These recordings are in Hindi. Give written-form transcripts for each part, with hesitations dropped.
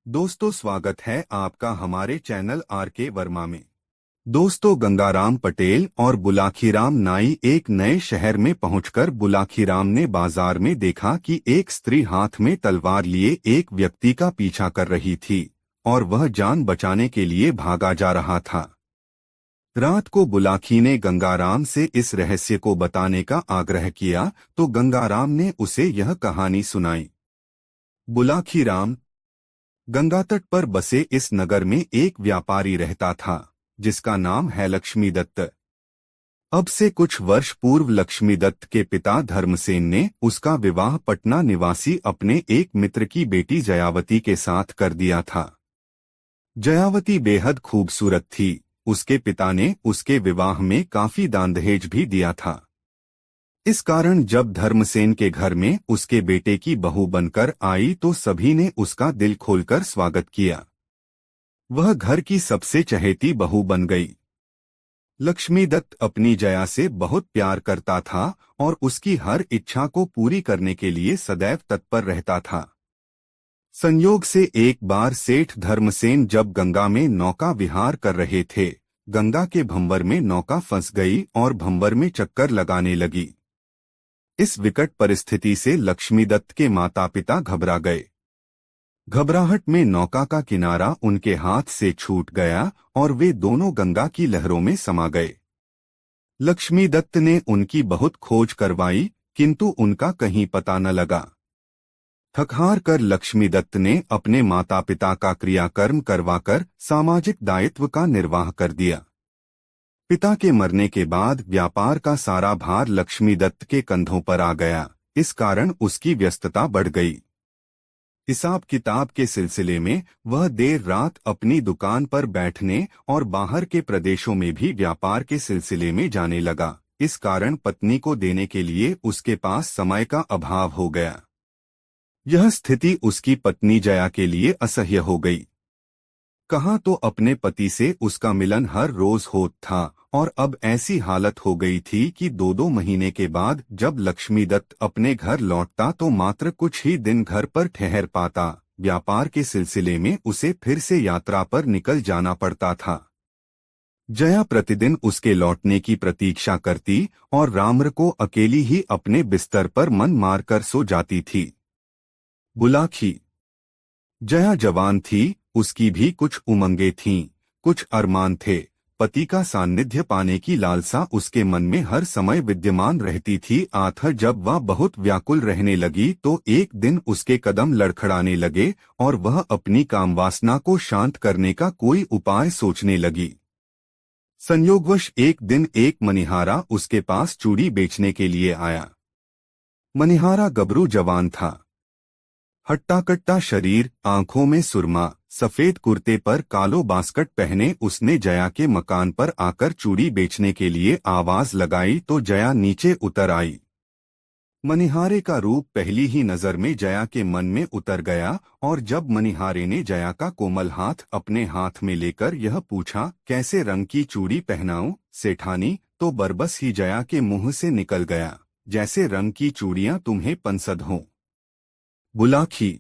दोस्तों, स्वागत है आपका हमारे चैनल आर.के. वर्मा में। दोस्तों, गंगाराम पटेल और बुलाखीराम नाई एक नए शहर में पहुंचकर बुलाखीराम ने बाजार में देखा कि एक स्त्री हाथ में तलवार लिए एक व्यक्ति का पीछा कर रही थी और वह जान बचाने के लिए भागा जा रहा था। रात को बुलाखी ने गंगाराम से इस रहस्य को बताने का आग्रह किया तो गंगाराम ने उसे यह कहानी सुनाई। बुलाखीराम। गंगा तट पर बसे इस नगर में एक व्यापारी रहता था जिसका नाम है लक्ष्मीदत्त। अब से कुछ वर्ष पूर्व लक्ष्मीदत्त के पिता धर्मसेन ने उसका विवाह पटना निवासी अपने एक मित्र की बेटी जयावती के साथ कर दिया था। जयावती बेहद खूबसूरत थी। उसके पिता ने उसके विवाह में काफी दान दहेज भी दिया था। इस कारण जब धर्मसेन के घर में उसके बेटे की बहू बनकर आई तो सभी ने उसका दिल खोलकर स्वागत किया। वह घर की सबसे चहेती बहू बन गई। लक्ष्मीदत्त अपनी जया से बहुत प्यार करता था और उसकी हर इच्छा को पूरी करने के लिए सदैव तत्पर रहता था। संयोग से एक बार सेठ धर्मसेन जब गंगा में नौका विहार कर रहे थे, गंगा के भंवर में नौका फंस गई और भंवर में चक्कर लगाने लगी। इस विकट परिस्थिति से लक्ष्मीदत्त के माता पिता घबरा गए। घबराहट में नौका का किनारा उनके हाथ से छूट गया और वे दोनों गंगा की लहरों में समा गए। लक्ष्मीदत्त ने उनकी बहुत खोज करवाई किंतु उनका कहीं पता न लगा। थक-हार कर लक्ष्मीदत्त ने अपने माता पिता का क्रियाकर्म करवाकर सामाजिक दायित्व का निर्वाह कर दिया। पिता के मरने के बाद व्यापार का सारा भार लक्ष्मीदत्त के कंधों पर आ गया। इस कारण उसकी व्यस्तता बढ़ गई। हिसाब किताब के सिलसिले में वह देर रात अपनी दुकान पर बैठने और बाहर के प्रदेशों में भी व्यापार के सिलसिले में जाने लगा। इस कारण पत्नी को देने के लिए उसके पास समय का अभाव हो गया। यह स्थिति उसकी पत्नी जया के लिए असह्य हो गई। कहाँ तो अपने पति से उसका मिलन हर रोज होता था और अब ऐसी हालत हो गई थी कि 2-2 महीने के बाद जब लक्ष्मीदत्त अपने घर लौटता तो मात्र कुछ ही दिन घर पर ठहर पाता। व्यापार के सिलसिले में उसे फिर से यात्रा पर निकल जाना पड़ता था। जया प्रतिदिन उसके लौटने की प्रतीक्षा करती और राम्र को अकेली ही अपने बिस्तर पर मन मारकर सो जाती थी। बुलाखी। जया जवान थी, उसकी भी कुछ उमंगें थीं, कुछ अरमान थे। पति का सान्निध्य पाने की लालसा उसके मन में हर समय विद्यमान रहती थी। आखिर जब वह बहुत व्याकुल रहने लगी तो एक दिन उसके कदम लड़खड़ाने लगे और वह अपनी कामवासना को शांत करने का कोई उपाय सोचने लगी। संयोगवश एक दिन एक मनिहारा उसके पास चूड़ी बेचने के लिए आया। मनिहारा गबरू जवान था। हट्टा-कट्टा शरीर, आंखों में सुरमा, सफेद कुर्ते पर कालो बास्कट पहने उसने जया के मकान पर आकर चूड़ी बेचने के लिए आवाज लगाई तो जया नीचे उतर आई। मनिहारे का रूप पहली ही नजर में जया के मन में उतर गया और जब मनिहारे ने जया का कोमल हाथ अपने हाथ में लेकर यह पूछा, कैसे रंग की चूड़ी पहनाऊं सेठानी, तो बरबस ही जया के मुंह से निकल गया, जैसे रंग की चूड़ियां तुम्हें पसंद हों। बुलाखी।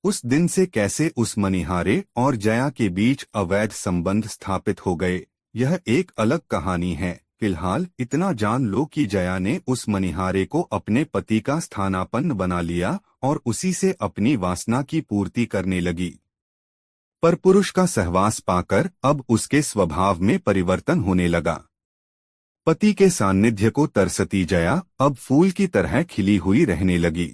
उस दिन से कैसे उस मनिहारे और जया के बीच अवैध संबंध स्थापित हो गए, यह एक अलग कहानी है। फिलहाल इतना जान लो कि जया ने उस मनिहारे को अपने पति का स्थानापन्न बना लिया और उसी से अपनी वासना की पूर्ति करने लगी। पर पुरुष का सहवास पाकर अब उसके स्वभाव में परिवर्तन होने लगा। पति के सान्निध्य को तरसती जया अब फूल की तरह खिली हुई रहने लगी।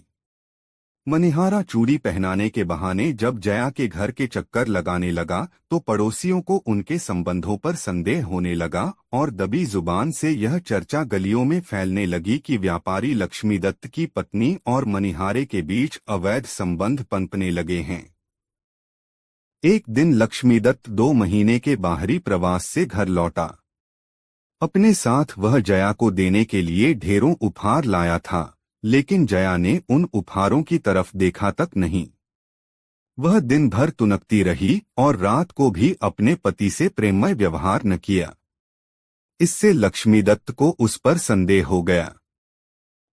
मनिहारा चूड़ी पहनाने के बहाने जब जया के घर के चक्कर लगाने लगा तो पड़ोसियों को उनके संबंधों पर संदेह होने लगा और दबी जुबान से यह चर्चा गलियों में फैलने लगी कि व्यापारी लक्ष्मीदत्त की पत्नी और मनिहारे के बीच अवैध संबंध पनपने लगे हैं। एक दिन लक्ष्मीदत्त 2 महीने के बाहरी प्रवास से घर लौटा। अपने साथ वह जया को देने के लिए ढेरों उपहार लाया था, लेकिन जया ने उन उपहारों की तरफ देखा तक नहीं। वह दिन भर तुनकती रही और रात को भी अपने पति से प्रेममय व्यवहार न किया। इससे लक्ष्मीदत्त को उस पर संदेह हो गया।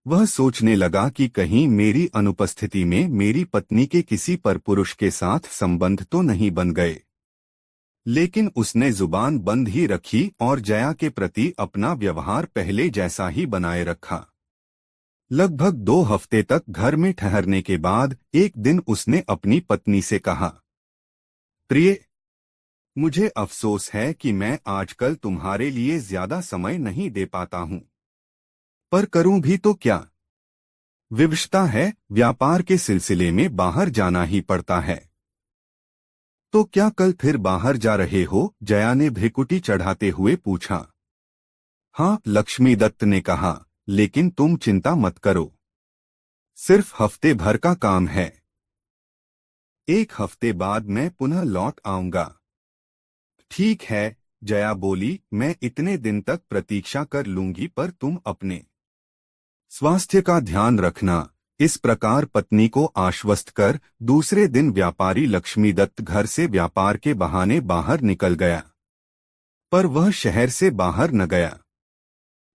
वह सोचने लगा कि कहीं मेरी अनुपस्थिति में मेरी पत्नी के किसी परपुरुष के साथ संबंध तो नहीं बन गए। लेकिन उसने जुबान बंद ही रखी और जया के प्रति अपना व्यवहार पहले जैसा ही बनाए रखा। लगभग 2 हफ्ते तक घर में ठहरने के बाद एक दिन उसने अपनी पत्नी से कहा, प्रिय, मुझे अफसोस है कि मैं आजकल तुम्हारे लिए ज्यादा समय नहीं दे पाता हूं, पर करूं भी तो क्या? विवशता है, व्यापार के सिलसिले में बाहर जाना ही पड़ता है। तो क्या कल फिर बाहर जा रहे हो? जया ने भ्रिकुटी चढ़ाते हुए पूछा। हाँ, लक्ष्मी दत्त ने कहा, लेकिन तुम चिंता मत करो, सिर्फ हफ्ते भर का काम है। 1 हफ्ते बाद मैं पुनः लौट आऊंगा। ठीक है, जया बोली, मैं इतने दिन तक प्रतीक्षा कर लूंगी, पर तुम अपने स्वास्थ्य का ध्यान रखना। इस प्रकार पत्नी को आश्वस्त कर दूसरे दिन व्यापारी लक्ष्मीदत्त घर से व्यापार के बहाने बाहर निकल गया, पर वह शहर से बाहर न गया।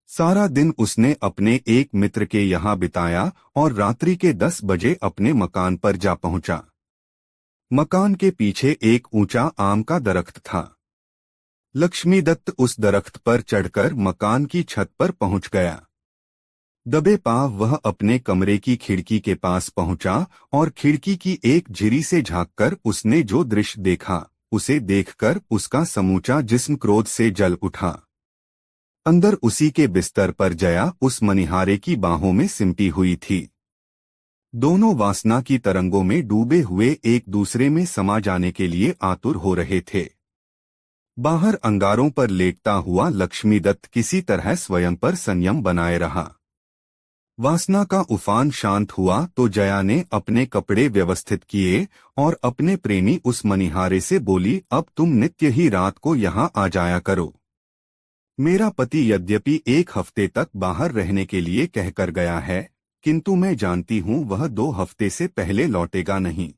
सारा दिन उसने अपने एक मित्र के यहाँ बिताया और रात्रि के 10 बजे अपने मकान पर जा पहुंचा। मकान के पीछे एक ऊंचा आम का दरख्त था। लक्ष्मीदत्त उस दरख्त पर चढ़कर मकान की छत पर पहुंच गया। दबे पांव वह अपने कमरे की खिड़की के पास पहुंचा और खिड़की की एक झिरी से झांककर उसने जो दृश्य देखा, उसे देखकर उसका समूचा जिस्म क्रोध से जल उठा। अंदर उसी के बिस्तर पर जया उस मनिहारे की बाहों में सिमटी हुई थी। दोनों वासना की तरंगों में डूबे हुए एक दूसरे में समा जाने के लिए आतुर हो रहे थे। बाहर अंगारों पर लेटता हुआ लक्ष्मीदत्त किसी तरह स्वयं पर संयम बनाए रहा। वासना का उफान शांत हुआ तो जया ने अपने कपड़े व्यवस्थित किए और अपने प्रेमी उस मनिहारे से बोली, अब तुम नित्य ही रात को यहाँ आ जाया करो। मेरा पति यद्यपि 1 हफ्ते तक बाहर रहने के लिए कहकर गया है, किंतु मैं जानती हूँ वह 2 हफ्ते से पहले लौटेगा नहीं।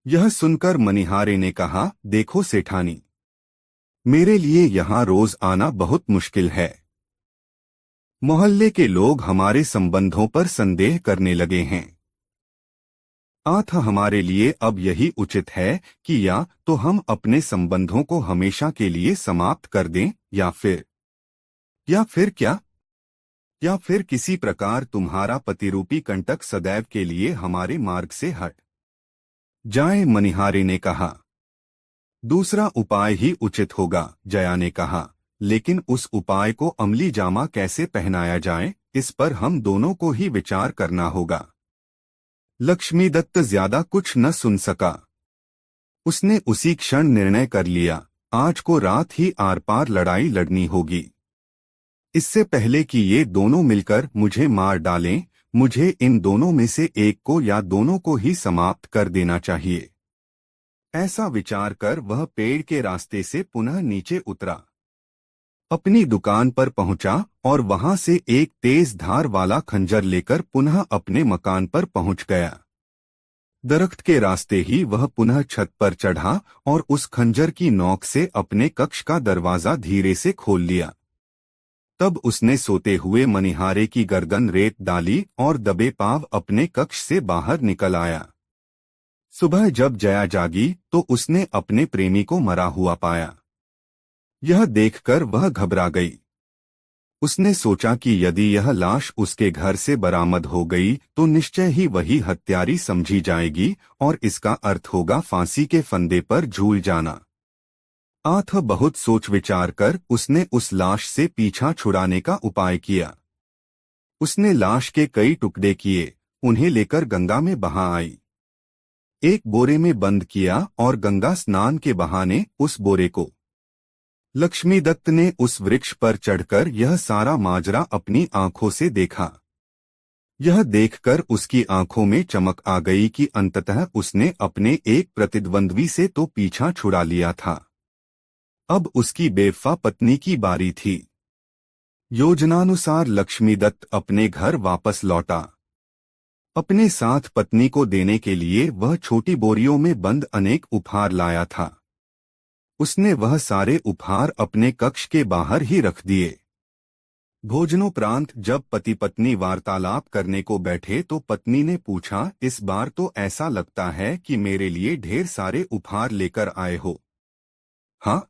यह सुनकर मनिहारे ने कहा, देखो सेठानी, मेरे लिए यहाँ रोज आना बहुत मुश्किल है। मोहल्ले के लोग हमारे संबंधों पर संदेह करने लगे हैं। अतः हमारे लिए अब यही उचित है कि या तो हम अपने संबंधों को हमेशा के लिए समाप्त कर दें, या फिर क्या? या फिर किसी प्रकार तुम्हारा पतिरूपी कंटक सदैव के लिए हमारे मार्ग से हट जाए। मनिहारे ने कहा, दूसरा उपाय ही उचित होगा। जया ने कहा, लेकिन उस उपाय को अमली जामा कैसे पहनाया जाए, इस पर हम दोनों को ही विचार करना होगा। लक्ष्मीदत्त ज्यादा कुछ न सुन सका। उसने उसी क्षण निर्णय कर लिया, आज को रात ही आर पार लड़ाई लड़नी होगी। इससे पहले कि ये दोनों मिलकर मुझे मार डालें, मुझे इन दोनों में से एक को या दोनों को ही समाप्त कर देना चाहिए। ऐसा विचार कर वह पेड़ के रास्ते से पुनः नीचे उतरा, अपनी दुकान पर पहुंचा और वहां से एक तेज धार वाला खंजर लेकर पुनः अपने मकान पर पहुंच गया। दरख्त के रास्ते ही वह पुनः छत पर चढ़ा और उस खंजर की नोक से अपने कक्ष का दरवाजा धीरे से खोल लिया। तब उसने सोते हुए मनिहारे की गर्दन रेत डाली और दबे पांव अपने कक्ष से बाहर निकल आया। सुबह जब जया जागी तो उसने अपने प्रेमी को मरा हुआ पाया। यह देखकर वह घबरा गई। उसने सोचा कि यदि यह लाश उसके घर से बरामद हो गई तो निश्चय ही वही हत्यारी समझी जाएगी और इसका अर्थ होगा फांसी के फंदे पर झूल जाना। अतः बहुत सोच विचार कर उसने उस लाश से पीछा छुड़ाने का उपाय किया। उसने लाश के कई टुकड़े किए, उन्हें लेकर गंगा में बहा आई। एक बोरे में बंद किया और गंगा स्नान के बहाने उस बोरे को लक्ष्मीदत्त ने उस वृक्ष पर चढ़कर यह सारा माजरा अपनी आंखों से देखा। यह देखकर उसकी आंखों में चमक आ गई कि अंततः उसने अपने एक प्रतिद्वंद्वी से तो पीछा छुड़ा लिया था, अब उसकी बेवफा पत्नी की बारी थी। योजनानुसार लक्ष्मीदत्त अपने घर वापस लौटा। अपने साथ पत्नी को देने के लिए वह छोटी बोरियों में बंद अनेक उपहार लाया था। उसने वह सारे उपहार अपने कक्ष के बाहर ही रख दिए। भोजनोपरांत जब पति पत्नी वार्तालाप करने को बैठे तो पत्नी ने पूछा, इस बार तो ऐसा लगता है कि मेरे लिए ढेर सारे उपहार लेकर आए हो। हाँ,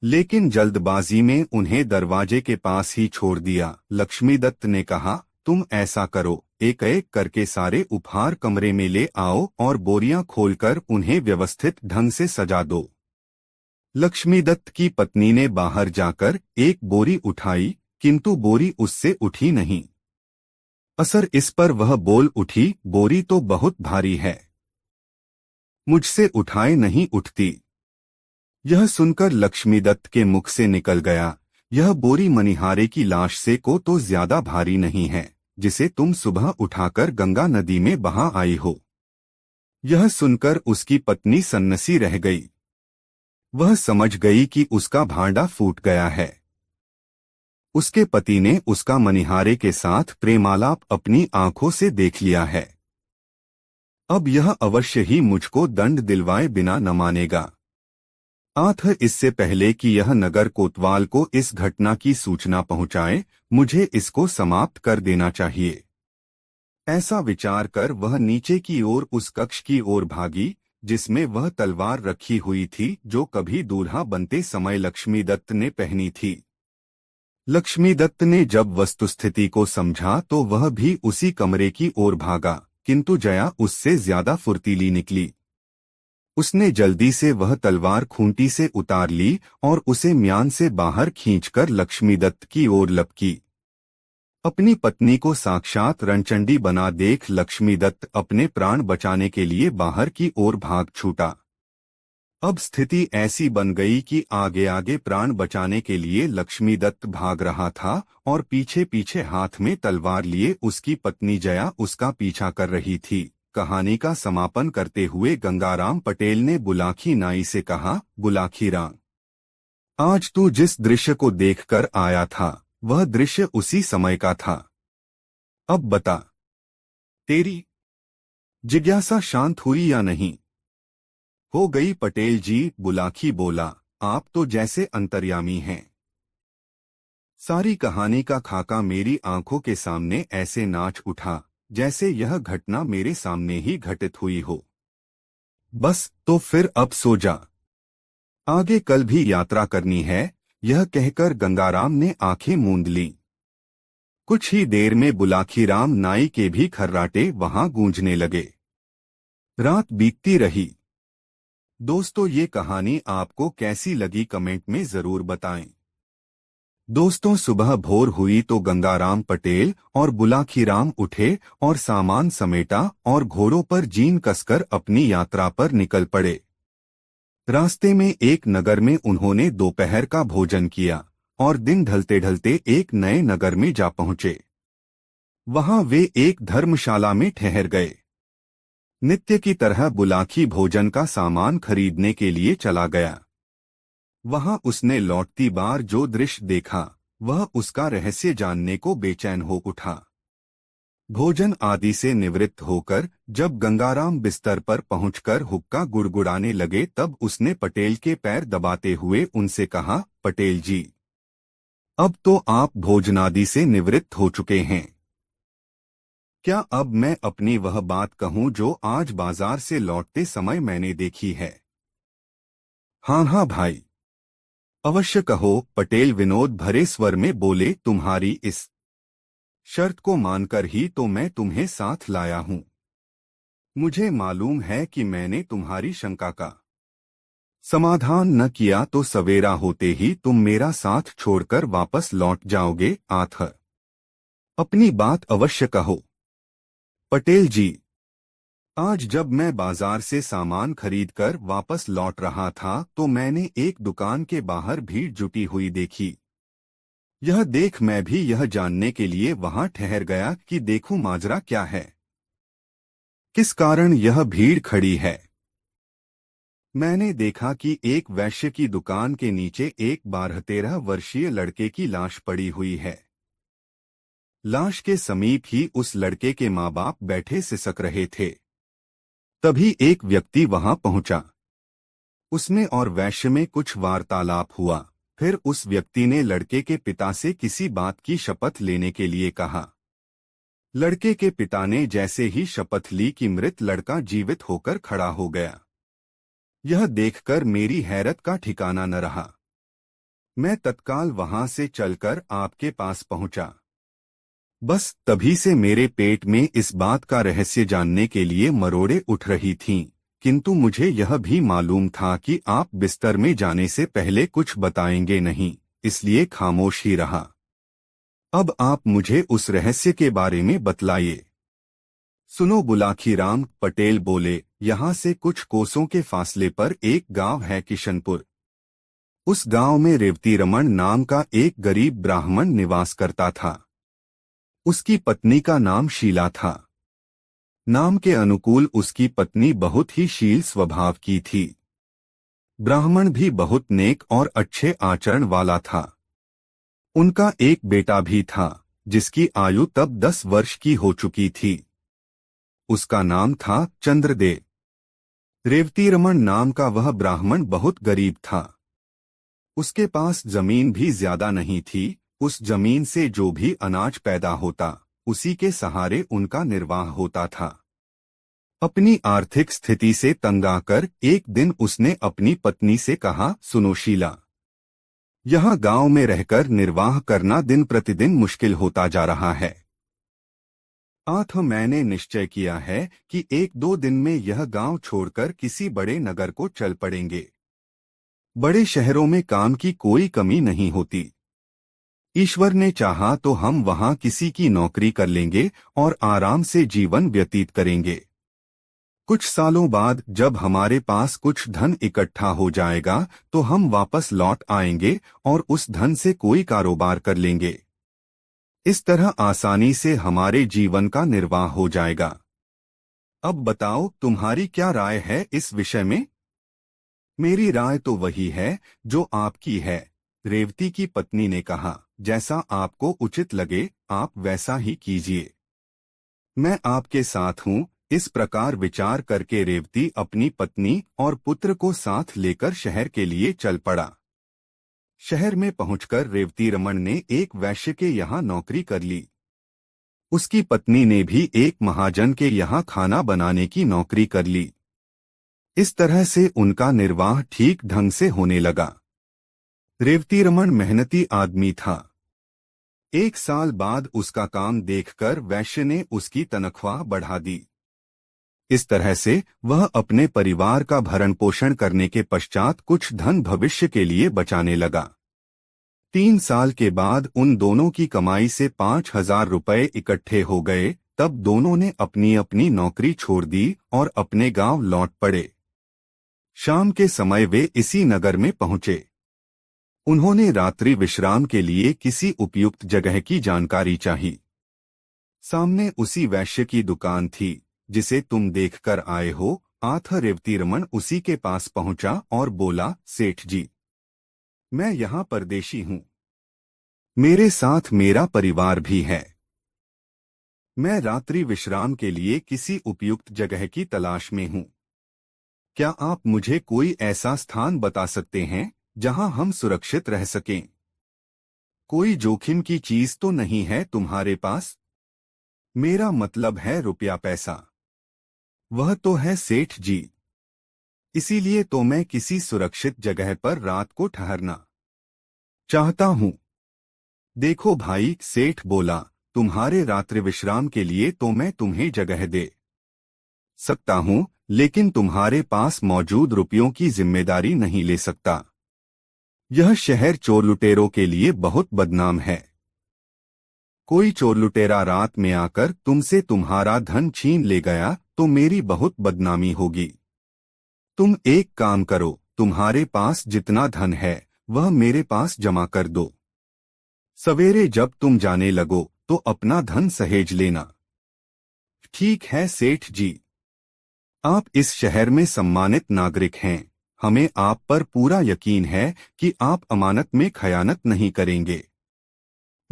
लेकिन जल्दबाजी में उन्हें दरवाजे के पास ही छोड़ दिया। लक्ष्मीदत्त ने कहा, तुम ऐसा करो, एक एक करके सारे उपहार कमरे में ले आओ और बोरियां खोलकर उन्हें व्यवस्थित ढंग से सजा दो। लक्ष्मीदत्त की पत्नी ने बाहर जाकर एक बोरी उठाई, किंतु बोरी उससे उठी नहीं। असर इस पर वह बोल उठी, बोरी तो बहुत भारी है, मुझसे उठाए नहीं उठती। यह सुनकर लक्ष्मीदत्त के मुख से निकल गया, यह बोरी मनिहारे की लाश से को तो ज्यादा भारी नहीं है, जिसे तुम सुबह उठाकर गंगा नदी में बहा आई हो। यह सुनकर उसकी पत्नी सन्नसी रह गई। वह समझ गई कि उसका भांडा फूट गया है। उसके पति ने उसका मनिहारे के साथ प्रेमालाप अपनी आंखों से देख लिया है। अब यह अवश्य ही मुझको दंड दिलवाए बिना न मानेगा। अतः इससे पहले कि यह नगर कोतवाल को इस घटना की सूचना पहुंचाए, मुझे इसको समाप्त कर देना चाहिए। ऐसा विचार कर वह नीचे की ओर उस कक्ष की ओर भागी जिसमें वह तलवार रखी हुई थी जो कभी दूल्हा बनते समय लक्ष्मीदत्त ने पहनी थी। लक्ष्मीदत्त ने जब वस्तुस्थिति को समझा तो वह भी उसी कमरे की ओर भागा, किंतु जया उससे ज्यादा फुर्तीली निकली। उसने जल्दी से वह तलवार खूंटी से उतार ली और उसे म्यान से बाहर खींचकर लक्ष्मीदत्त की ओर लपकी। अपनी पत्नी को साक्षात रणचंडी बना देख लक्ष्मीदत्त अपने प्राण बचाने के लिए बाहर की ओर भाग छूटा। अब स्थिति ऐसी बन गई कि आगे आगे प्राण बचाने के लिए लक्ष्मीदत्त भाग रहा था और पीछे पीछे हाथ में तलवार लिए उसकी पत्नी जया उसका पीछा कर रही थी। कहानी का समापन करते हुए गंगाराम पटेल ने बुलाखी नाई से कहा, बुलाखी राम, आज तू जिस दृश्य को देखकर आया था वह दृश्य उसी समय का था। अब बता, तेरी जिज्ञासा शांत हुई या नहीं? हो गई पटेल जी, बुलाखी बोला, आप तो जैसे अंतर्यामी हैं। सारी कहानी का खाका मेरी आंखों के सामने ऐसे नाच उठा जैसे यह घटना मेरे सामने ही घटित हुई हो। बस तो फिर अब सो जा, आगे कल भी यात्रा करनी है। यह कहकर गंगाराम ने आंखें मूंद लीं। कुछ ही देर में बुलाखीराम नाई के भी खर्राटे वहां गूंजने लगे। रात बीतती रही। दोस्तों, ये कहानी आपको कैसी लगी कमेंट में जरूर बताएं। दोस्तों, सुबह भोर हुई तो गंगाराम पटेल और बुलाखीराम उठे और सामान समेटा और घोड़ों पर जीन कसकर अपनी यात्रा पर निकल पड़े। रास्ते में एक नगर में उन्होंने दोपहर का भोजन किया और दिन ढलते ढलते एक नए नगर में जा पहुंचे। वहां वे एक धर्मशाला में ठहर गए। नित्य की तरह बुलाखी भोजन का सामान खरीदने के लिए चला गया। वहां उसने लौटती बार जो दृश्य देखा वह उसका रहस्य जानने को बेचैन हो उठा। भोजन आदि से निवृत्त होकर जब गंगाराम बिस्तर पर पहुंचकर हुक्का गुड़गुड़ाने लगे तब उसने पटेल के पैर दबाते हुए उनसे कहा, पटेल जी, अब तो आप भोजनादि से निवृत्त हो चुके हैं। क्या अब मैं अपनी वह बात कहूं जो आज बाजार से लौटते समय मैंने देखी है? हाँ हाँ भाई, अवश्य कहो, पटेल विनोद भरे स्वर में बोले। तुम्हारी इस शर्त को मानकर ही तो मैं तुम्हें साथ लाया हूं। मुझे मालूम है कि मैंने तुम्हारी शंका का समाधान न किया तो सवेरा होते ही तुम मेरा साथ छोड़कर वापस लौट जाओगे। आथ अपनी बात अवश्य कहो। पटेल जी, आज जब मैं बाजार से सामान खरीदकर वापस लौट रहा था तो मैंने एक दुकान के बाहर भीड़ जुटी हुई देखी। यह देख मैं भी यह जानने के लिए वहां ठहर गया कि देखूं माजरा क्या है, किस कारण यह भीड़ खड़ी है। मैंने देखा कि एक वैश्य की दुकान के नीचे एक 12-13 वर्षीय लड़के की लाश पड़ी हुई है। लाश के समीप ही उस लड़के के माँ बाप बैठे सिसक रहे थे। तभी एक व्यक्ति वहां पहुंचा। उसमें और वैश्य में कुछ वार्तालाप हुआ। फिर उस व्यक्ति ने लड़के के पिता से किसी बात की शपथ लेने के लिए कहा। लड़के के पिता ने जैसे ही शपथ ली कि मृत लड़का जीवित होकर खड़ा हो गया। यह देखकर मेरी हैरत का ठिकाना न रहा। मैं तत्काल वहां से चलकर आपके पास पहुंचा। बस तभी से मेरे पेट में इस बात का रहस्य जानने के लिए मरोड़े उठ रही थीं, किंतु मुझे यह भी मालूम था कि आप बिस्तर में जाने से पहले कुछ बताएंगे नहीं, इसलिए खामोश ही रहा। अब आप मुझे उस रहस्य के बारे में बतलाइए। सुनो, बुलाखीराम पटेल बोले, यहाँ से कुछ कोसों के फासले पर एक गांव है किशनपुर। उस गांव में रेवतीरमण नाम का एक गरीब ब्राह्मण निवास करता था। उसकी पत्नी का नाम शीला था। नाम के अनुकूल उसकी पत्नी बहुत ही शील स्वभाव की थी। ब्राह्मण भी बहुत नेक और अच्छे आचरण वाला था। उनका एक बेटा भी था, जिसकी आयु तब 10 वर्ष की हो चुकी थी। उसका नाम था चंद्रदेव। रेवतीरमण नाम का वह ब्राह्मण बहुत गरीब था। उसके पास जमीन भी ज्यादा नहीं थी। उस जमीन से जो भी अनाज पैदा होता, उसी के सहारे उनका निर्वाह होता था। अपनी आर्थिक स्थिति से तंग आकर एक दिन उसने अपनी पत्नी से कहा, सुनो शीला, यहाँ गांव में रहकर निर्वाह करना दिन प्रतिदिन मुश्किल होता जा रहा है। मैंने निश्चय किया है कि 1-2 दिन में यह गांव छोड़कर किसी बड़े नगर को चल पड़ेंगे। बड़े शहरों में काम की कोई कमी नहीं होती। ईश्वर ने चाहा तो हम वहां किसी की नौकरी कर लेंगे और आराम से जीवन व्यतीत करेंगे। कुछ सालों बाद जब हमारे पास कुछ धन इकट्ठा हो जाएगा तो हम वापस लौट आएंगे और उस धन से कोई कारोबार कर लेंगे। इस तरह आसानी से हमारे जीवन का निर्वाह हो जाएगा। अब बताओ, तुम्हारी क्या राय है इस विषय में? मेरी राय तो वही है जो आपकी है, रेवती की पत्नी ने कहा। जैसा आपको उचित लगे आप वैसा ही कीजिए। मैं आपके साथ हूँ। इस प्रकार विचार करके रेवती अपनी पत्नी और पुत्र को साथ लेकर शहर के लिए चल पड़ा। शहर में पहुंचकर रेवतीरमण ने एक वैश्य के यहाँ नौकरी कर ली। उसकी पत्नी ने भी एक महाजन के यहाँ खाना बनाने की नौकरी कर ली। इस तरह से उनका निर्वाह ठीक ढंग से होने लगा। रेवतीरमण मेहनती आदमी था। 1 साल बाद उसका काम देखकर वैश्य ने उसकी तनख्वाह बढ़ा दी। इस तरह से वह अपने परिवार का भरण पोषण करने के पश्चात कुछ धन भविष्य के लिए बचाने लगा। 3 साल के बाद उन दोनों की कमाई से 5,000 रुपए इकट्ठे हो गए। तब दोनों ने अपनी अपनी नौकरी छोड़ दी और अपने गांव लौट पड़े। शाम के समय वे इसी नगर में पहुंचे। उन्होंने रात्रि विश्राम के लिए किसी उपयुक्त जगह की जानकारी चाही। सामने उसी वैश्य की दुकान थी जिसे तुम देखकर आए हो। रेवतीरमण उसी के पास पहुंचा और बोला, सेठ जी, मैं यहाँ परदेशी हूँ। मेरे साथ मेरा परिवार भी है। मैं रात्रि विश्राम के लिए किसी उपयुक्त जगह की तलाश में हूँ। क्या आप मुझे कोई ऐसा स्थान बता सकते हैं जहां हम सुरक्षित रह सकें? कोई जोखिम की चीज तो नहीं है तुम्हारे पास? मेरा मतलब है रुपया पैसा। वह तो है सेठ जी। इसीलिए तो मैं किसी सुरक्षित जगह पर रात को ठहरना चाहता हूँ। देखो भाई, सेठ बोला, तुम्हारे रात्रि विश्राम के लिए तो मैं तुम्हें जगह दे सकता हूँ, लेकिन तुम्हारे पास मौजूद रुपयों की जिम्मेदारी नहीं ले सकता। यह शहर चोर लुटेरों के लिए बहुत बदनाम है। कोई चोर लुटेरा रात में आकर तुमसे तुम्हारा धन छीन ले गया तो मेरी बहुत बदनामी होगी। तुम एक काम करो, तुम्हारे पास जितना धन है वह मेरे पास जमा कर दो। सवेरे जब तुम जाने लगो तो अपना धन सहेज लेना। ठीक है सेठ जी। आप इस शहर में सम्मानित नागरिक हैं। हमें आप पर पूरा यकीन है कि आप अमानत में खयानत नहीं करेंगे।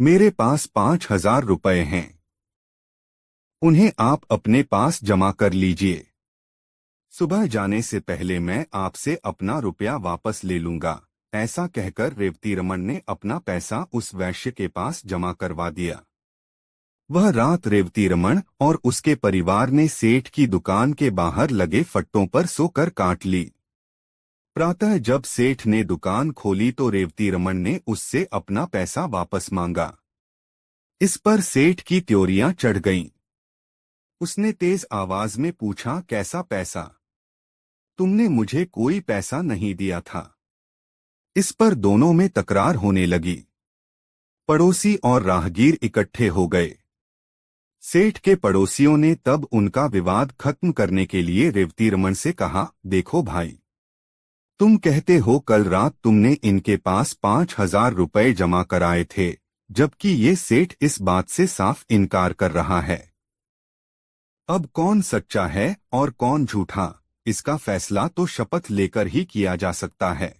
मेरे पास 5,000 रुपए हैं। उन्हें आप अपने पास जमा कर लीजिए। सुबह जाने से पहले मैं आपसे अपना रुपया वापस ले लूंगा। ऐसा कहकर रेवती रमन ने अपना पैसा उस वैश्य के पास जमा करवा दिया। वह रात रेवती रमन और उसके परिवार ने सेठ की दुकान के बाहर लगे फट्टों पर सोकर काट ली। प्रातः जब सेठ ने दुकान खोली तो रेवती रमन ने उससे अपना पैसा वापस मांगा। इस पर सेठ की त्योरियां चढ़ गईं। उसने तेज आवाज में पूछा, कैसा पैसा? तुमने मुझे कोई पैसा नहीं दिया था। इस पर दोनों में तकरार होने लगी। पड़ोसी और राहगीर इकट्ठे हो गए। सेठ के पड़ोसियों ने तब उनका विवाद खत्म करने के लिए रेवती रमन से कहा, देखो भाई, तुम कहते हो कल रात तुमने इनके पास 5,000 रुपए जमा कराए थे, जबकि ये सेठ इस बात से साफ इनकार कर रहा है। अब कौन सच्चा है और कौन झूठा, इसका फैसला तो शपथ लेकर ही किया जा सकता है।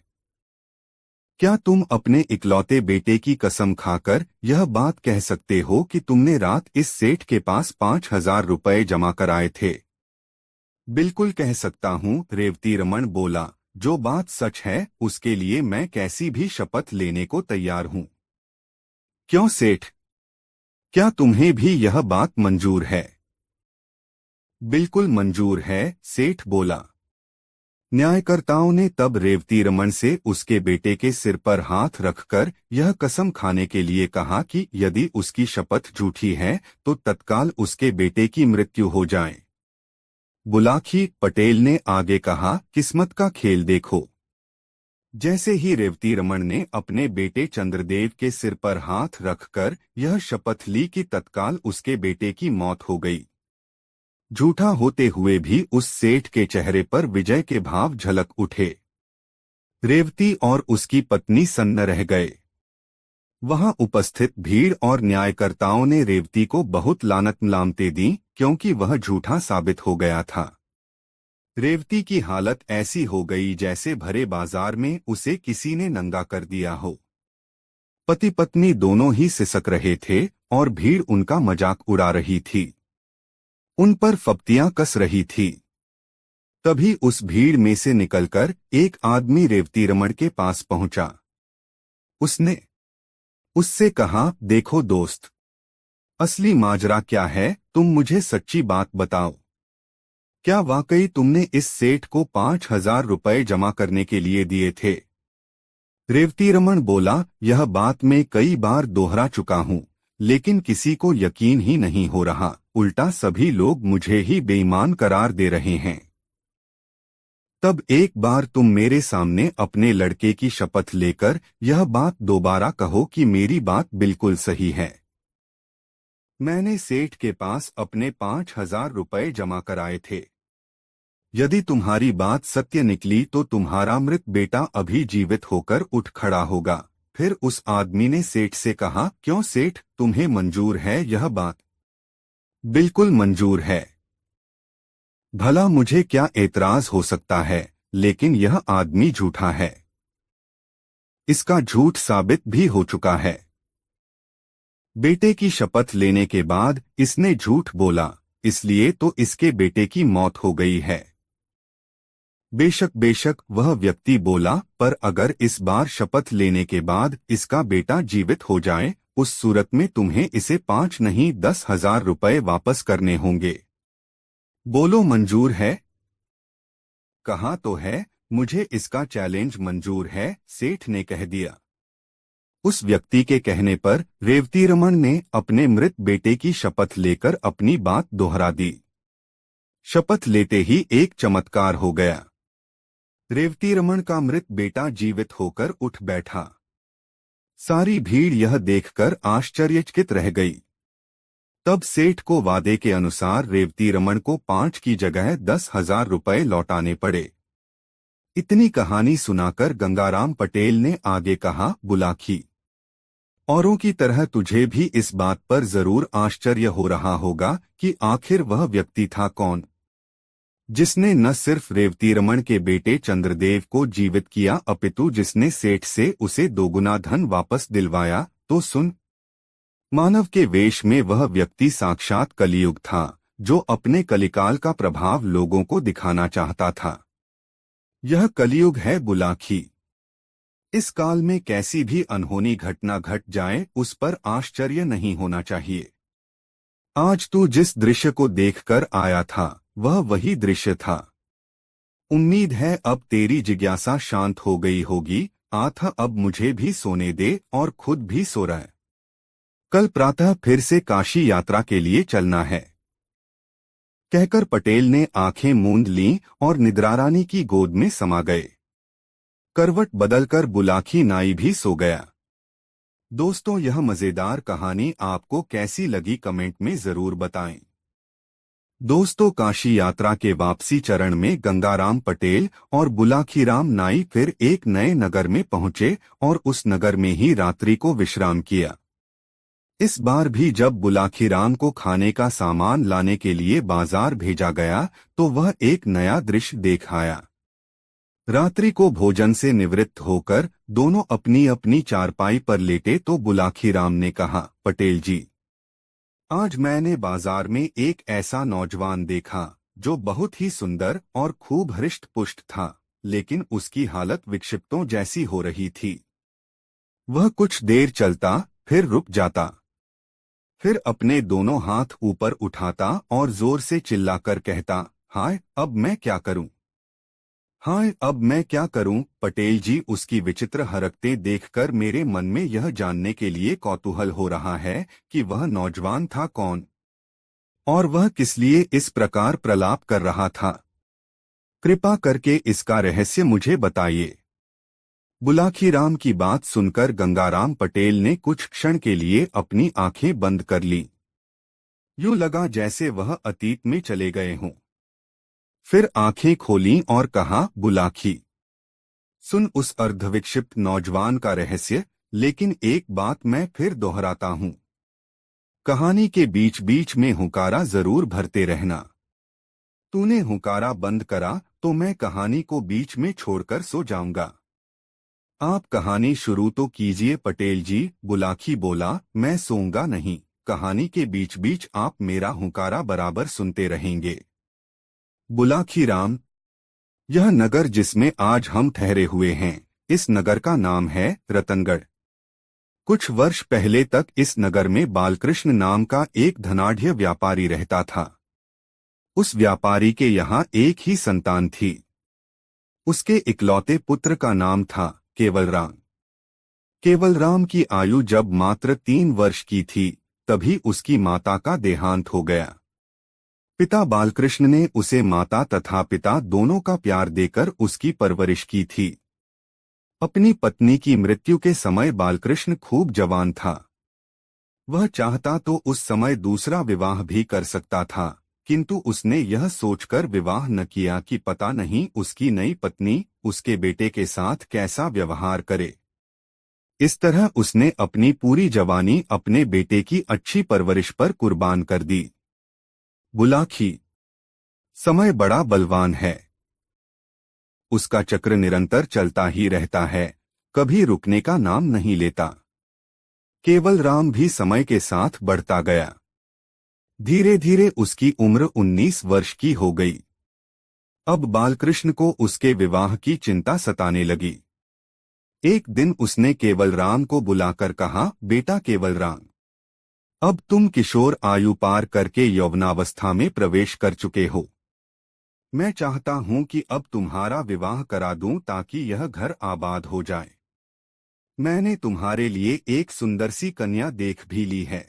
क्या तुम अपने इकलौते बेटे की कसम खाकर यह बात कह सकते हो कि तुमने रात इस सेठ के पास 5,000 रुपए जमा कराए थे? बिल्कुल कह सकता हूँ, रेवती रमन बोला। जो बात सच है उसके लिए मैं कैसी भी शपथ लेने को तैयार हूँ। क्यों सेठ, क्या तुम्हें भी यह बात मंजूर है? बिल्कुल मंजूर है, सेठ बोला। न्यायकर्ताओं ने तब रेवती रमन से उसके बेटे के सिर पर हाथ रखकर यह कसम खाने के लिए कहा कि यदि उसकी शपथ झूठी है तो तत्काल उसके बेटे की मृत्यु हो जाए। बुलाकी पटेल ने आगे कहा, किस्मत का खेल देखो। जैसे ही रेवती रमन ने अपने बेटे चंद्रदेव के सिर पर हाथ रखकर यह शपथ ली कि तत्काल उसके बेटे की मौत हो गई। झूठा होते हुए भी उस सेठ के चेहरे पर विजय के भाव झलक उठे। रेवती और उसकी पत्नी सन्न रह गए। वहां उपस्थित भीड़ और न्यायकर्ताओं ने रेवती को बहुत लानत-मलामतें दी क्योंकि वह झूठा साबित हो गया था। रेवती की हालत ऐसी हो गई जैसे भरे बाजार में उसे किसी ने नंगा कर दिया हो। पति पत्नी दोनों ही सिसक रहे थे और भीड़ उनका मजाक उड़ा रही थी, उन पर फप्तियां कस रही थी। तभी उस भीड़ में से निकलकर एक आदमी रेवती रमन के पास पहुंचा। उसने उससे कहा, देखो दोस्त, असली माजरा क्या है, तुम मुझे सच्ची बात बताओ। क्या वाकई तुमने इस सेठ को 5,000 रुपए जमा करने के लिए दिए थे? रेवती रमन बोला, यह बात मैं कई बार दोहरा चुका हूँ, लेकिन किसी को यकीन ही नहीं हो रहा, उल्टा सभी लोग मुझे ही बेईमान करार दे रहे हैं। तब एक बार तुम मेरे सामने अपने लड़के की शपथ लेकर यह बात दोबारा कहो कि मेरी बात बिल्कुल सही है। मैंने सेठ के पास अपने 5,000 रुपए जमा कराए थे। यदि तुम्हारी बात सत्य निकली तो तुम्हारा मृत बेटा अभी जीवित होकर उठ खड़ा होगा। फिर उस आदमी ने सेठ से कहा, क्यों सेठ, तुम्हें मंजूर है यह बात? बिल्कुल मंजूर है। भला मुझे क्या एतराज हो सकता है, लेकिन यह आदमी झूठा है। इसका झूठ साबित भी हो चुका है। बेटे की शपथ लेने के बाद इसने झूठ बोला, इसलिए तो इसके बेटे की मौत हो गई है। बेशक बेशक वह व्यक्ति बोला, पर अगर इस बार शपथ लेने के बाद इसका बेटा जीवित हो जाए, उस सूरत में तुम्हें इसे 5 नहीं 10,000 रुपए वापस करने होंगे। बोलो मंजूर है? कहा तो है, मुझे इसका चैलेंज मंजूर है, सेठ ने कह दिया। उस व्यक्ति के कहने पर रेवती रमन ने अपने मृत बेटे की शपथ लेकर अपनी बात दोहरा दी। शपथ लेते ही एक चमत्कार हो गया। रेवती रमन का मृत बेटा जीवित होकर उठ बैठा। सारी भीड़ यह देखकर आश्चर्यचकित रह गई। तब सेठ को वादे के अनुसार रेवती रमन को 5 की जगह 10,000 रुपए लौटाने पड़े। इतनी कहानी सुनाकर गंगाराम पटेल ने आगे कहा, बुलाकी, औरों की तरह तुझे भी इस बात पर जरूर आश्चर्य हो रहा होगा कि आखिर वह व्यक्ति था कौन, जिसने न सिर्फ रेवती रमन के बेटे चंद्रदेव को जीवित किया अपितु जिसने सेठ से उसे दोगुना धन वापस दिलवाया। तो सुन, मानव के वेश में वह व्यक्ति साक्षात कलियुग था, जो अपने कलिकाल का प्रभाव लोगों को दिखाना चाहता था। यह कलियुग है बुलाकी। इस काल में कैसी भी अनहोनी घटना घट जाए उस पर आश्चर्य नहीं होना चाहिए। आज तू जिस दृश्य को देखकर आया था वह वही दृश्य था। उम्मीद है अब तेरी जिज्ञासा शांत हो गई होगी। आथा अब मुझे भी सोने दे और खुद भी सो रहा है। कल प्रातः फिर से काशी यात्रा के लिए चलना है। कहकर पटेल ने आंखें मूंद लीं और निद्रारानी की गोद में समा गए। करवट बदलकर बुलाखी नाई भी सो गया। दोस्तों, यह मजेदार कहानी आपको कैसी लगी कमेंट में जरूर बताएं। दोस्तों, काशी यात्रा के वापसी चरण में गंगाराम पटेल और बुलाखीराम नाई फिर एक नए नगर में पहुंचे और उस नगर में ही रात्रि को विश्राम किया। इस बार भी जब बुलाखीराम को खाने का सामान लाने के लिए बाजार भेजा गया तो वह एक नया दृश्य देख आया। रात्रि को भोजन से निवृत्त होकर दोनों अपनी अपनी चारपाई पर लेटे तो बुलाखीराम ने कहा, पटेल जी, आज मैंने बाजार में एक ऐसा नौजवान देखा जो बहुत ही सुंदर और खूब हृष्ट पुष्ट था, लेकिन उसकी हालत विक्षिप्तों जैसी हो रही थी। वह कुछ देर चलता, फिर रुक जाता, फिर अपने दोनों हाथ ऊपर उठाता और जोर से चिल्लाकर कहता, हाय अब मैं क्या करूं, हाय अब मैं क्या करूं। पटेल जी, उसकी विचित्र हरकतें देखकर मेरे मन में यह जानने के लिए कौतूहल हो रहा है कि वह नौजवान था कौन और वह किस लिए इस प्रकार प्रलाप कर रहा था। कृपा करके इसका रहस्य मुझे बताइए। बुलाखीराम की बात सुनकर गंगाराम पटेल ने कुछ क्षण के लिए अपनी आंखें बंद कर लीं। यूं लगा जैसे वह अतीत में चले गए हों। फिर आंखें खोलीं और कहा, बुलाखी, सुन उस अर्धविक्षिप्त नौजवान का रहस्य, लेकिन एक बात मैं फिर दोहराता हूं। कहानी के बीच बीच में हुंकारा जरूर भरते रहना। तूने हुंकारा बंद करा तो मैं कहानी को बीच में छोड़कर सो जाऊंगा। आप कहानी शुरू तो कीजिए पटेल जी। बुलाखी बोला, मैं सोऊंगा नहीं, कहानी के बीच बीच आप मेरा हुंकारा बराबर सुनते रहेंगे। बुलाखीराम, यह नगर जिसमें आज हम ठहरे हुए हैं, इस नगर का नाम है रतनगढ़। कुछ वर्ष पहले तक इस नगर में बालकृष्ण नाम का एक धनाढ्य व्यापारी रहता था। उस व्यापारी के यहाँ एक ही संतान थी। उसके इकलौते पुत्र का नाम था केवलराम। केवलराम की आयु जब मात्र 3 वर्ष की थी तभी उसकी माता का देहांत हो गया। पिता बालकृष्ण ने उसे माता तथा पिता दोनों का प्यार देकर उसकी परवरिश की थी। अपनी पत्नी की मृत्यु के समय बालकृष्ण खूब जवान था। वह चाहता तो उस समय दूसरा विवाह भी कर सकता था, किंतु उसने यह सोचकर विवाह न किया कि पता नहीं उसकी नई पत्नी उसके बेटे के साथ कैसा व्यवहार करे। इस तरह उसने अपनी पूरी जवानी अपने बेटे की अच्छी परवरिश पर कुर्बान कर दी। बुलाखी, समय बड़ा बलवान है। उसका चक्र निरंतर चलता ही रहता है, कभी रुकने का नाम नहीं लेता। केवलराम भी समय के साथ बढ़ता गया। धीरे धीरे उसकी उम्र 19 वर्ष की हो गई। अब बालकृष्ण को उसके विवाह की चिंता सताने लगी। एक दिन उसने केवलराम को बुलाकर कहा, बेटा केवलराम, अब तुम किशोर आयु पार करके यौवनावस्था में प्रवेश कर चुके हो। मैं चाहता हूं कि अब तुम्हारा विवाह करा दूं ताकि यह घर आबाद हो जाए। मैंने तुम्हारे लिए एक सुंदर सी कन्या देख भी ली है।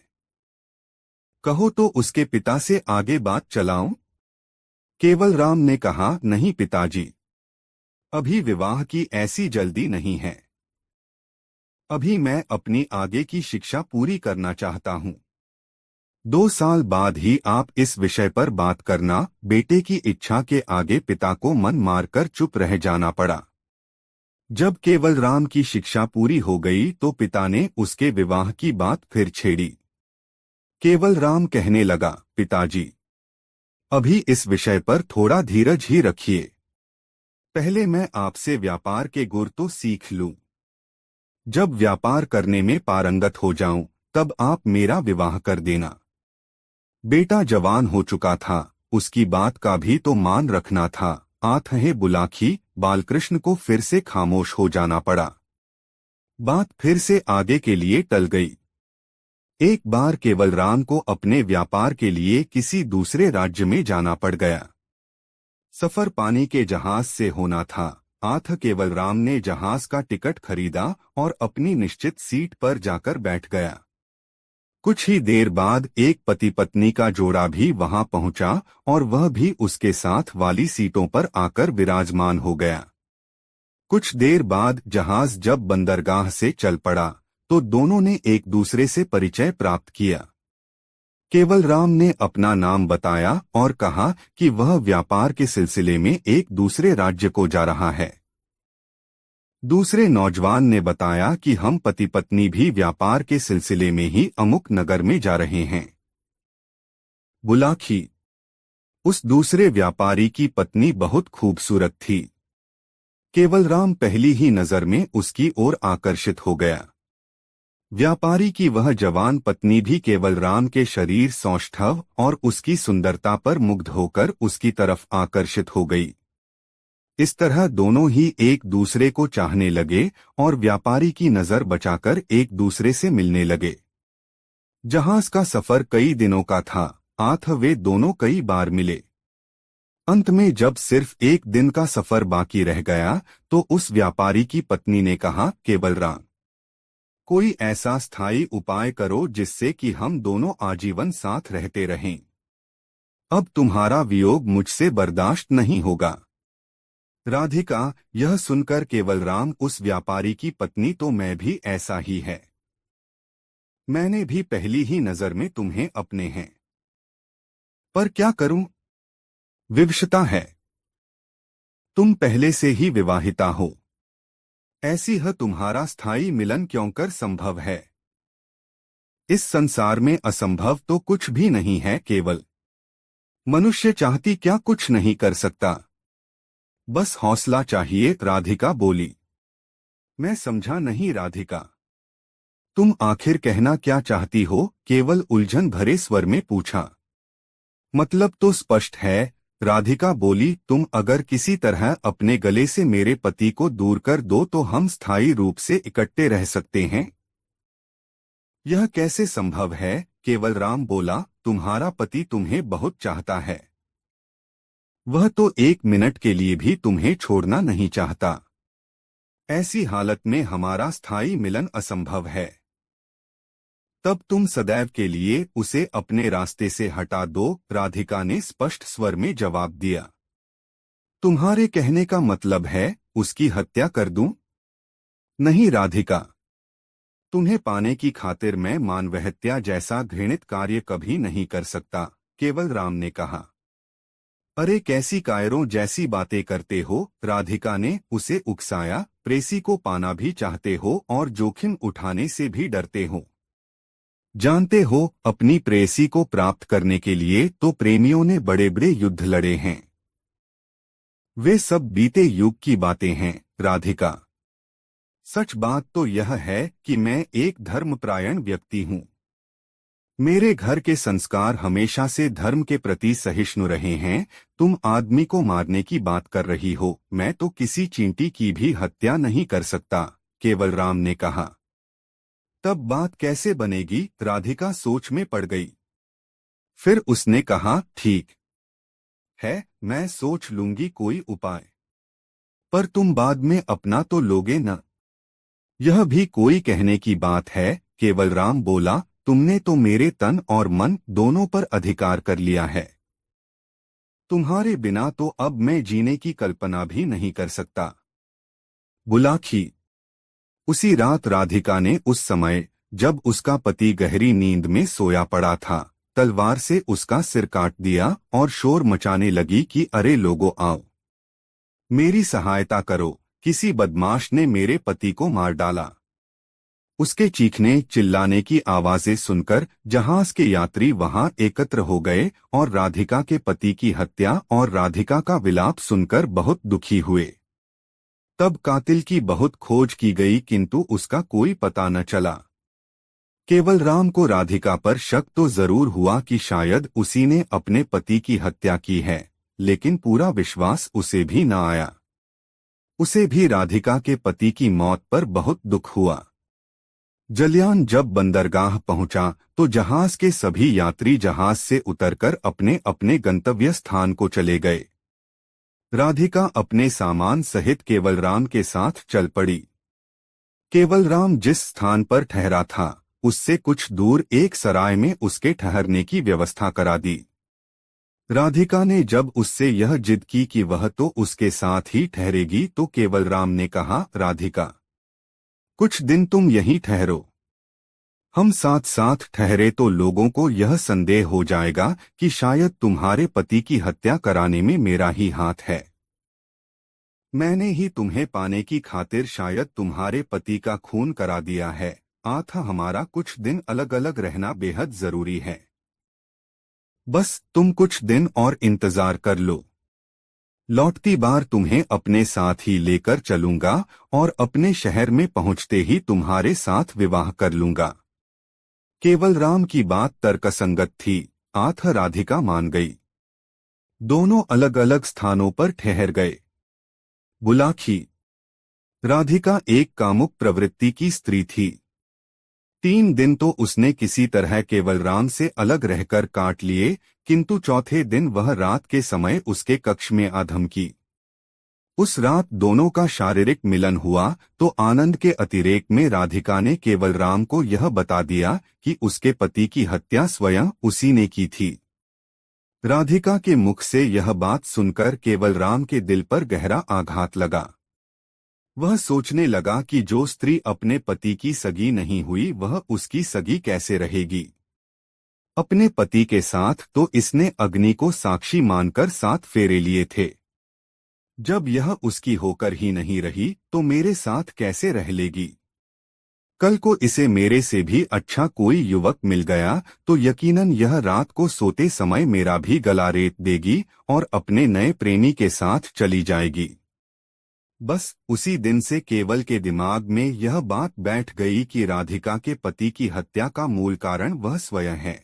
कहो तो उसके पिता से आगे बात चलाऊं? केवलराम ने कहा, नहीं पिताजी, अभी विवाह की ऐसी जल्दी नहीं है। अभी मैं अपनी आगे की शिक्षा पूरी करना चाहता हूं। 2 साल बाद ही आप इस विषय पर बात करना। बेटे की इच्छा के आगे पिता को मन मारकर चुप रह जाना पड़ा। जब केवलराम की शिक्षा पूरी हो गई तो पिता ने उसके विवाह की बात फिर छेड़ी। केवलराम कहने लगा, पिताजी, अभी इस विषय पर थोड़ा धीरज ही रखिए। पहले मैं आपसे व्यापार के गुर तो सीख लूं। जब व्यापार करने में पारंगत हो जाऊं तब आप मेरा विवाह कर देना। बेटा जवान हो चुका था, उसकी बात का भी तो मान रखना था। आठ है बुलाखी, बालकृष्ण को फिर से खामोश हो जाना पड़ा। बात फिर से आगे के लिए टल गई। एक बार केवलराम को अपने व्यापार के लिए किसी दूसरे राज्य में जाना पड़ गया। सफर पानी के जहाज से होना था। आठ केवलराम ने जहाज का टिकट खरीदा और अपनी निश्चित सीट पर जाकर बैठ गया। कुछ ही देर बाद एक पति पत्नी का जोड़ा भी वहां पहुंचा और वह भी उसके साथ वाली सीटों पर आकर विराजमान हो गया। कुछ देर बाद जहाज जब बंदरगाह से चल पड़ा तो दोनों ने एक दूसरे से परिचय प्राप्त किया। केवलराम ने अपना नाम बताया और कहा कि वह व्यापार के सिलसिले में एक दूसरे राज्य को जा रहा है। दूसरे नौजवान ने बताया कि हम पति पत्नी भी व्यापार के सिलसिले में ही अमुक नगर में जा रहे हैं। बुलाखी। उस दूसरे व्यापारी की पत्नी बहुत खूबसूरत थी। केवलराम पहली ही नजर में उसकी ओर आकर्षित हो गया। व्यापारी की वह जवान पत्नी भी केवलराम के शरीर सौष्ठव और उसकी सुंदरता पर मुग्ध होकर उसकी तरफ आकर्षित हो गई। इस तरह दोनों ही एक दूसरे को चाहने लगे और व्यापारी की नजर बचाकर एक दूसरे से मिलने लगे। जहाज का सफर कई दिनों का था। आठ वे दोनों कई बार मिले। अंत में जब सिर्फ एक दिन का सफर बाकी रह गया तो उस व्यापारी की पत्नी ने कहा, केवलराम, कोई ऐसा स्थायी उपाय करो जिससे कि हम दोनों आजीवन साथ रहते रहें। अब तुम्हारा वियोग मुझसे बर्दाश्त नहीं होगा। राधिका। यह सुनकर केवलराम उस व्यापारी की पत्नी, तो मैं भी ऐसा ही है। मैंने भी पहली ही नजर में तुम्हें अपने हैं। पर क्या करूं? विवशता है। तुम पहले से ही विवाहिता हो। ऐसी है तुम्हारा स्थायी मिलन क्यों कर संभव है? इस संसार में असंभव तो कुछ भी नहीं है। केवल मनुष्य चाहती क्या कुछ नहीं कर सकता। बस हौसला चाहिए। राधिका बोली। मैं समझा नहीं राधिका, तुम आखिर कहना क्या चाहती हो? केवल उलझन भरे स्वर में पूछा। मतलब तो स्पष्ट है, राधिका बोली। तुम अगर किसी तरह अपने गले से मेरे पति को दूर कर दो तो हम स्थायी रूप से इकट्ठे रह सकते हैं। यह कैसे संभव है? केवलराम बोला। तुम्हारा पति तुम्हें बहुत चाहता है। वह तो एक मिनट के लिए भी तुम्हें छोड़ना नहीं चाहता। ऐसी हालत में हमारा स्थायी मिलन असंभव है। तब तुम सदैव के लिए उसे अपने रास्ते से हटा दो। राधिका ने स्पष्ट स्वर में जवाब दिया। तुम्हारे कहने का मतलब है उसकी हत्या कर दूं? नहीं राधिका, तुम्हें पाने की खातिर मैं मानवहत्या जैसा घृणित कार्य कभी नहीं कर सकता। केवलराम ने कहा। अरे कैसी कायरों जैसी बातें करते हो? राधिका ने उसे उकसाया। प्रेसी को पाना भी चाहते हो और जोखिम उठाने से भी डरते हो। जानते हो, अपनी प्रेसी को प्राप्त करने के लिए तो प्रेमियों ने बड़े बड़े युद्ध लड़े हैं। वे सब बीते युग की बातें हैं। राधिका, सच बात तो यह है कि मैं एक धर्मपरायण व्यक्ति हूँ। मेरे घर के संस्कार हमेशा से धर्म के प्रति सहिष्णु रहे हैं। तुम आदमी को मारने की बात कर रही हो। मैं तो किसी चींटी की भी हत्या नहीं कर सकता। केवलराम ने कहा। तब बात कैसे बनेगी? राधिका सोच में पड़ गई। फिर उसने कहा, ठीक है, मैं सोच लूंगी कोई उपाय। पर तुम बाद में अपना तो लोगे न? यह भी कोई कहने की बात है। केवलराम बोला। तुमने तो मेरे तन और मन दोनों पर अधिकार कर लिया है। तुम्हारे बिना तो अब मैं जीने की कल्पना भी नहीं कर सकता। बुलाखी। उसी रात राधिका ने उस समय जब उसका पति गहरी नींद में सोया पड़ा था, तलवार से उसका सिर काट दिया और शोर मचाने लगी कि अरे लोगों आओ, मेरी सहायता करो, किसी बदमाश ने मेरे पति को मार डाला। उसके चीखने चिल्लाने की आवाजें सुनकर जहाज के यात्री वहां एकत्र हो गए और राधिका के पति की हत्या और राधिका का विलाप सुनकर बहुत दुखी हुए। तब कातिल की बहुत खोज की गई किंतु उसका कोई पता न चला। केवलराम को राधिका पर शक तो जरूर हुआ कि शायद उसी ने अपने पति की हत्या की है, लेकिन पूरा विश्वास उसे भी न आया। उसे भी राधिका के पति की मौत पर बहुत दुख हुआ। जलयान जब बंदरगाह पहुंचा तो जहाज के सभी यात्री जहाज से उतरकर अपने अपने गंतव्य स्थान को चले गए। राधिका अपने सामान सहित केवलराम के साथ चल पड़ी। केवलराम जिस स्थान पर ठहरा था उससे कुछ दूर एक सराय में उसके ठहरने की व्यवस्था करा दी। राधिका ने जब उससे यह जिद की कि वह तो उसके साथ ही ठहरेगी तो केवलराम ने कहा, राधिका कुछ दिन तुम यहीं ठहरो। हम साथ साथ ठहरे तो लोगों को यह संदेह हो जाएगा कि शायद तुम्हारे पति की हत्या कराने में मेरा ही हाथ है। मैंने ही तुम्हें पाने की खातिर शायद तुम्हारे पति का खून करा दिया है। हमारा कुछ दिन अलग अलग रहना बेहद जरूरी है। बस तुम कुछ दिन और इंतजार कर लो। लौटती बार तुम्हें अपने साथ ही लेकर चलूंगा और अपने शहर में पहुंचते ही तुम्हारे साथ विवाह कर लूंगा। केवलराम की बात तर्कसंगत थी। राधिका मान गई। दोनों अलग अलग स्थानों पर ठहर गए। बुलाखी। राधिका एक कामुक प्रवृत्ति की स्त्री थी। 3 दिन तो उसने किसी तरह केवलराम से अलग रहकर काट लिए, किंतु चौथे दिन वह रात के समय उसके कक्ष में आ धमकी। उस रात दोनों का शारीरिक मिलन हुआ तो आनंद के अतिरेक में राधिका ने केवलराम को यह बता दिया कि उसके पति की हत्या स्वयं उसी ने की थी। राधिका के मुख से यह बात सुनकर केवलराम के दिल पर गहरा आघात लगा। वह सोचने लगा कि जो स्त्री अपने पति की सगी नहीं हुई वह उसकी सगी कैसे रहेगी। अपने पति के साथ तो इसने अग्नि को साक्षी मानकर 7 फेरे लिए थे। जब यह उसकी होकर ही नहीं रही तो मेरे साथ कैसे रह लेगी। कल को इसे मेरे से भी अच्छा कोई युवक मिल गया तो यकीनन यह रात को सोते समय मेरा भी गला रेत देगी और अपने नए प्रेमी के साथ चली जाएगी। बस उसी दिन से केवल के दिमाग में यह बात बैठ गई कि राधिका के पति की हत्या का मूल कारण वह स्वयं है।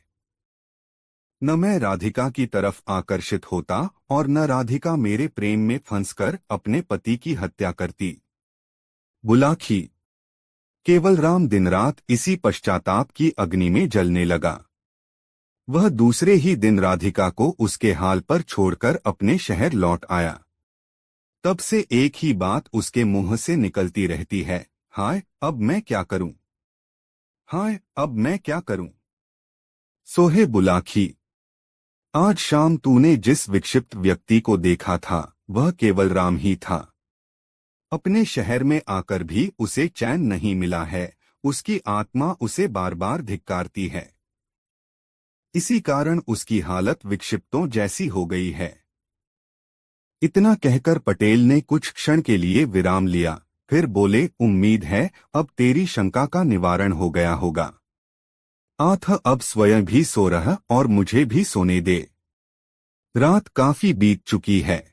न मैं राधिका की तरफ आकर्षित होता और न राधिका मेरे प्रेम में फंसकर अपने पति की हत्या करती। बुलाखी। केवलराम दिन रात इसी पश्चाताप की अग्नि में जलने लगा। वह दूसरे ही दिन राधिका को उसके हाल पर छोड़कर अपने शहर लौट आया। तब से एक ही बात उसके मुंह से निकलती रहती है, हाय अब मैं क्या करूं, हाय अब मैं क्या करूं। सोहे बुलाखी। आज शाम तूने जिस विक्षिप्त व्यक्ति को देखा था वह केवलराम ही था। अपने शहर में आकर भी उसे चैन नहीं मिला है। उसकी आत्मा उसे बार बार धिक्कारती है। इसी कारण उसकी हालत विक्षिप्तों जैसी हो गई है। इतना कहकर पटेल ने कुछ क्षण के लिए विराम लिया, फिर बोले, उम्मीद है अब तेरी शंका का निवारण हो गया होगा। अब स्वयं भी सो रहा और मुझे भी सोने दे। रात काफी बीत चुकी है।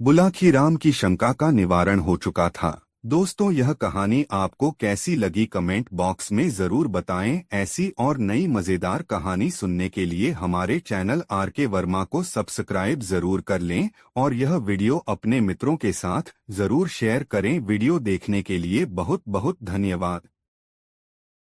बुलाखीराम की शंका का निवारण हो चुका था। दोस्तों, यह कहानी आपको कैसी लगी कमेंट बॉक्स में जरूर बताएं। ऐसी और नई मजेदार कहानी सुनने के लिए हमारे चैनल आरके वर्मा को सब्सक्राइब जरूर कर लें और यह वीडियो अपने मित्रों के साथ जरूर शेयर करें। वीडियो देखने के लिए बहुत बहुत धन्यवाद।